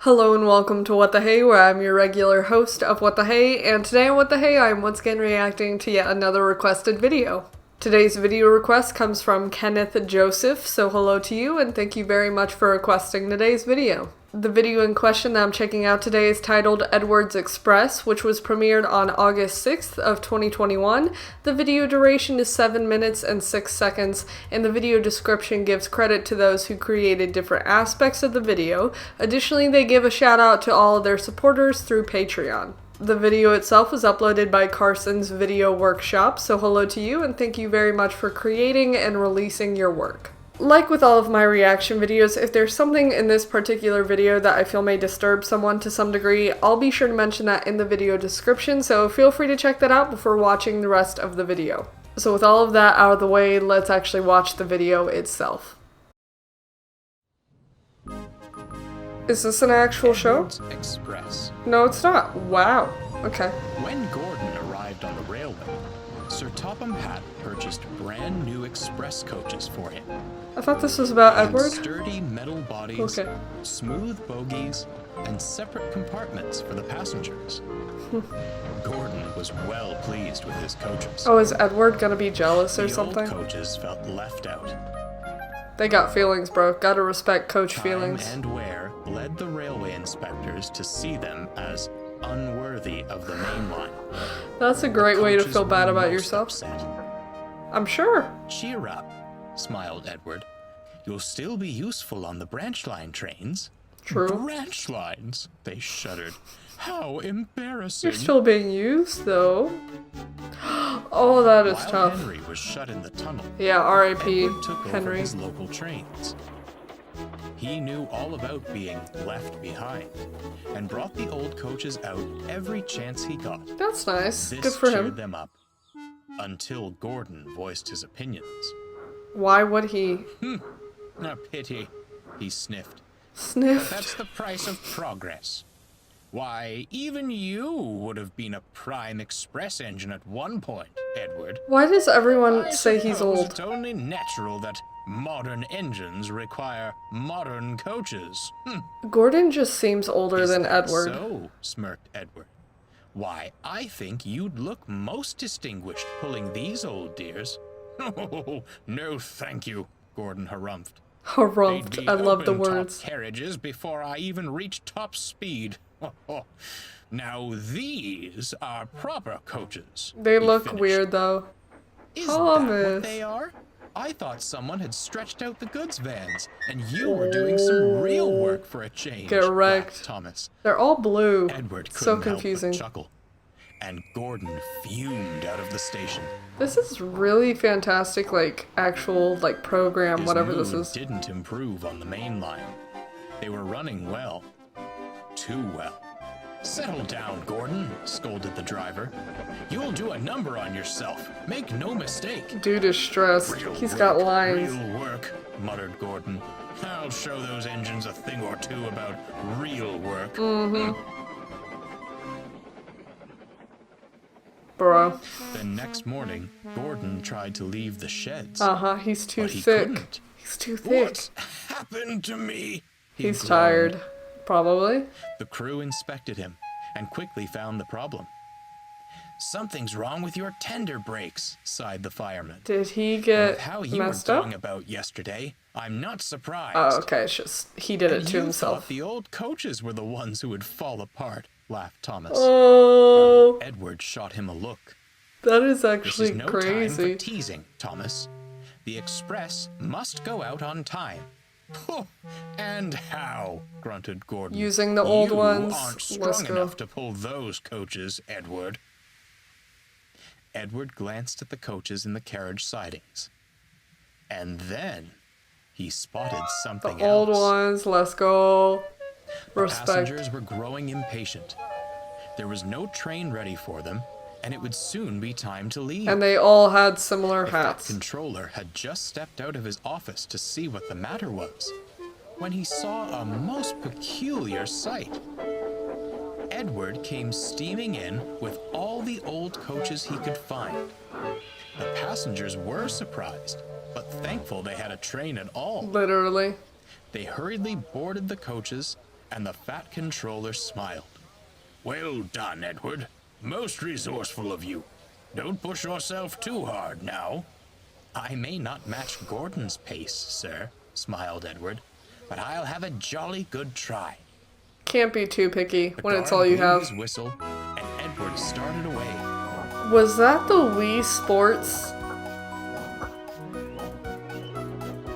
Hello and welcome to What the Hey, where I'm your regular host of What the Hey, and today on What the Hey, I'm once again reacting to yet another requested video. Today's video request comes from Kenneth Joseph, so hello to you and thank you very much for requesting today's video. The video in question that I'm checking out today is titled Edward's Express, which was premiered on August 6th of 2021. The video duration is 7 minutes and 6 seconds, and the video description gives credit to those who created different aspects of the video. Additionally, they give a shout out to all of their supporters through Patreon. The video itself was uploaded by Carson's Video Workshop, so hello to you and thank you very much for creating and releasing your work. Like with all of my reaction videos, if there's something in this particular video that I feel may disturb someone to some degree, I'll be sure to mention that in the video description, so feel free to check that out before watching the rest of the video. So with all of that out of the way, let's actually watch the video itself. Is this an actual show? Express. No, it's not. Wow. Okay. When Gordon arrived on the railway, Sir Topham Hatt purchased brand new express coaches for him. I thought this was about Edward. Sturdy metal bodies, Okay. smooth bogies, and separate compartments for the passengers. Gordon was well pleased with his coaches. Oh, is Edward gonna be jealous or The something? old coaches felt left out. They got feelings, bro. Gotta respect coach feelings. Time and wear led the railway inspectors to see them as unworthy of the main line. That's a great way to Coaches feel bad were about most yourself. upset. I'm sure. Cheer up, smiled Edward. You'll still be useful on the branch line trains. True. Branch lines? They shuddered. How embarrassing. You're still being used, though. Oh, that is While tough. Henry was shut in the tunnel, Yeah, R.I.P. Edward took over Henry. his local trains. He knew all about being left behind and brought the old coaches out every chance he got. That's nice. This Good for cheered him. them up until Gordon voiced his opinions. Why would he A pity, he sniffed. sniff? That's the price of progress. Why, even you would have been a prime express engine at one point, Edward. Why does everyone I say he's suppose old? It's only natural that modern engines require modern coaches. Gordon just seems older Is than that Edward. So, smirked Edward. Why, I think you'd look most distinguished pulling these old dears. Oh, no thank you, Gordon harumphed. Harumphed. They'd be I love the open-top words. carriages before I even reached top speed. Now these are proper coaches. They he look finished. weird, though. Is that Thomas. what they are? I thought someone had stretched out the goods vans, and you were doing some real work for a change. Get laughed wrecked. Thomas. They're all blue. Edward So couldn't help confusing. but chuckle, and Gordon fumed out of the station. This is really fantastic, like, actual, like, program, His whatever this mood is. didn't improve on the main line. They were running well. Too well. Settle down, Gordon, scolded the driver. You'll do a number on yourself. Make no mistake. Dude is stressed. Real He's work, got lines. Real work, muttered Gordon. I'll show those engines a thing or two about real work. Bro. The next morning, Gordon tried to leave the sheds. Uh-huh, he's too But he thick. couldn't. He's too thick. What happened to me? He He's groaned. tired. Probably. The crew inspected him and quickly found the problem. Something's wrong with your tender brakes, sighed the fireman. Did he With get how you messed were up? going about yesterday, I'm not surprised. Oh, okay, it's just, he did it And to you himself. thought the old coaches were the ones who would fall apart, laughed Thomas. Oh, Edward shot him a look. that is This actually is no time crazy. for teasing, Thomas. The express must go out on time. Pooh, and how? Grunted Gordon. Using the old ones. Aren't Let's strong go. enough to pull those coaches, Edward. Edward glanced at the coaches in the carriage sidings. And then he spotted something The old else. ones, let's go. The Respect. passengers were growing impatient. There was no train ready for them, and it would soon be time to leave. And they all had similar If that hats. controller had just stepped out of his office to see what the matter was, when he saw a most peculiar sight. Edward came steaming in with all the old coaches he could find. The passengers were surprised, but thankful they had a train at all. Literally. They hurriedly boarded the coaches and the fat controller smiled. Well done, Edward. Most resourceful of you. Don't push yourself too hard now. I may not match Gordon's pace, sir, smiled Edward, but I'll have a jolly good try. Can't be too picky The when it's guard all you blew have. his whistle, and Edward started away. Was that the Wii Sports?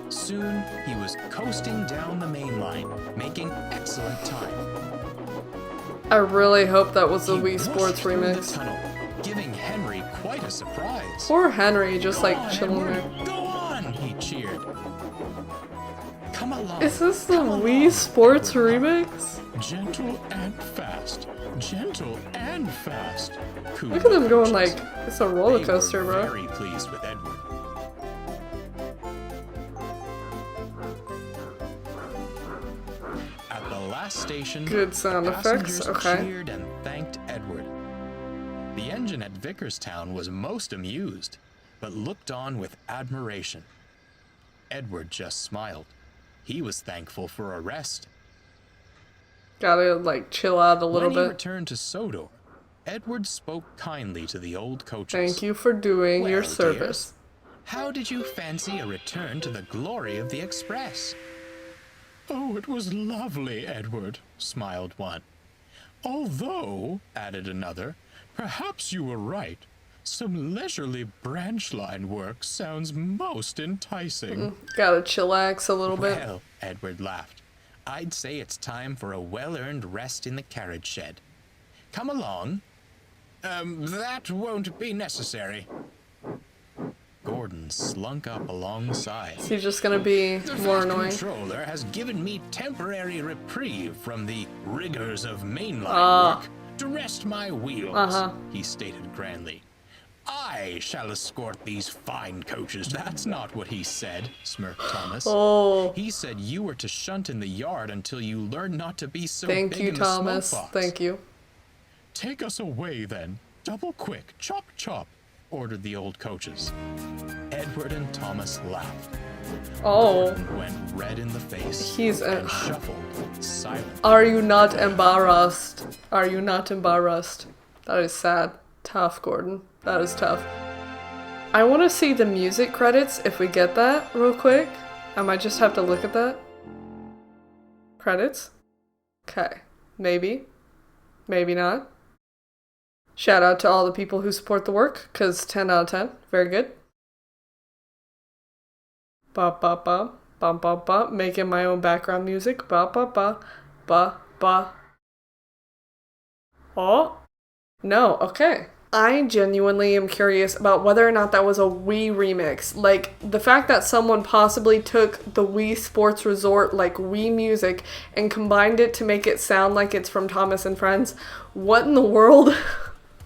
Soon, he was coasting down the main line, making excellent time. I really hope that was the He Wii rushed Sports through the remix. tunnel, giving Henry quite a surprise. Poor Henry, just Go like on, chilling Edward, there. Go on, he cheered. Come along. Is this the come Wii along, Sports Edward remix? laughed. Gentle and fast. Gentle and fast. cooed Look at the them going coaches. like, it's a roller They coaster, were bro. very pleased with Edward. At the last station, Good sound effects, passengers okay. cheered and thanked Edward. The engine at Vickerstown was most amused, but looked on with admiration. Edward just smiled. He was thankful for a rest. Gotta like chill out a little When he bit. returned to Sodor, Edward spoke kindly to the old coaches. Thank you for doing your Well, service. dears, how did you fancy a return to the glory of the Express? Oh, it was lovely, Edward, smiled one. Although, added another, perhaps you were right. Some leisurely branch line work sounds most enticing. Gotta chillax a little bit. Well, Edward laughed, I'd say it's time for a well-earned rest in the carriage shed. Come along. That won't be necessary. Gordon slunk up alongside. Is he just gonna be The more fast annoying? controller has given me temporary reprieve from the rigors of mainline work to rest my wheels, he stated grandly. I shall escort these fine coaches. That's not what he said, smirked Thomas. Oh, He said you were to shunt in the yard until you learn not to be so thank big you, in the Thomas. smoke box. Thank you. Take us away, then. Double quick. Chop, chop, ordered the old coaches. Edward and Thomas laughed. Oh, Gordon went red in the face He's a- and shuffled, silent. are you not embarrassed? Are you not embarrassed? That is sad. Tough, Gordon. That is tough. I want to see the music credits if we get that real quick. I might just have to look at that. Credits? Okay. Maybe. Maybe not. Shout out to all the people who support the work, because 10 out of 10. Very good. Ba ba ba. Ba ba ba. Making my own background music. Ba ba ba. Ba ba. Oh. No, okay. I genuinely am curious about whether or not that was a Wii remix. Like, the fact that someone possibly took the Wii Sports Resort, like Wii music, and combined it to make it sound like it's from Thomas and Friends. What in the world?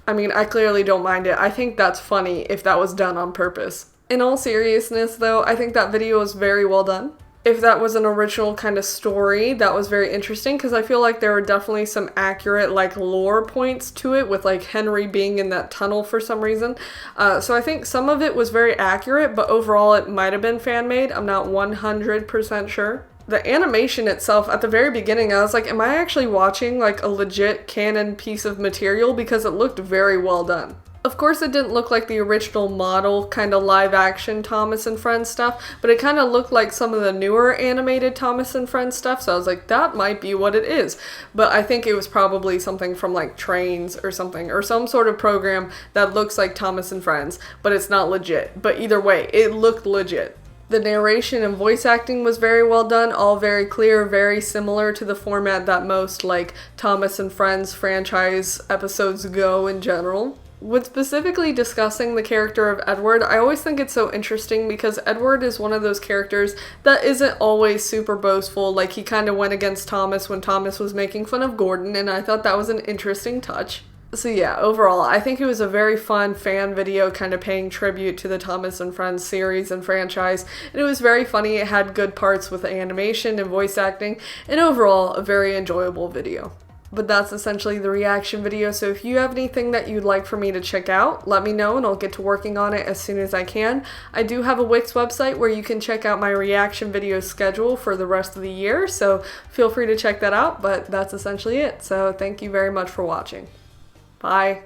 I mean, I clearly don't mind it. I think that's funny if that was done on purpose. In all seriousness, though, I think that video was very well done. If that was an original kind of story, that was very interesting because I feel like there were definitely some accurate like lore points to it with like Henry being in that tunnel for some reason. So I think some of it was very accurate, but overall it might have been fan-made. I'm not 100% sure. The animation itself, at the very beginning, I was like, am I actually watching like a legit canon piece of material? Because it looked very well done. Of course, it didn't look like the original model kind of live action Thomas and Friends stuff, but it kind of looked like some of the newer animated Thomas and Friends stuff, so I was like, that might be what it is. But I think it was probably something from like Trains or something, or some sort of program that looks like Thomas and Friends, but it's not legit. But either way, it looked legit. The narration and voice acting was very well done, all very clear, very similar to the format that most like Thomas and Friends franchise episodes go in general. With specifically discussing the character of Edward, I always think it's so interesting because Edward is one of those characters that isn't always super boastful. Like, he kind of went against Thomas when Thomas was making fun of Gordon, and I thought that was an interesting touch. So yeah, overall, I think it was a very fun fan video kind of paying tribute to the Thomas and Friends series and franchise. And it was very funny. It had good parts with animation and voice acting, and overall, a very enjoyable video. But that's essentially the reaction video. So if you have anything that you'd like for me to check out, let me know and I'll get to working on it as soon as I can. I do have a Wix website where you can check out my reaction video schedule for the rest of the year. So feel free to check that out. But that's essentially it. So thank you very much for watching. Bye.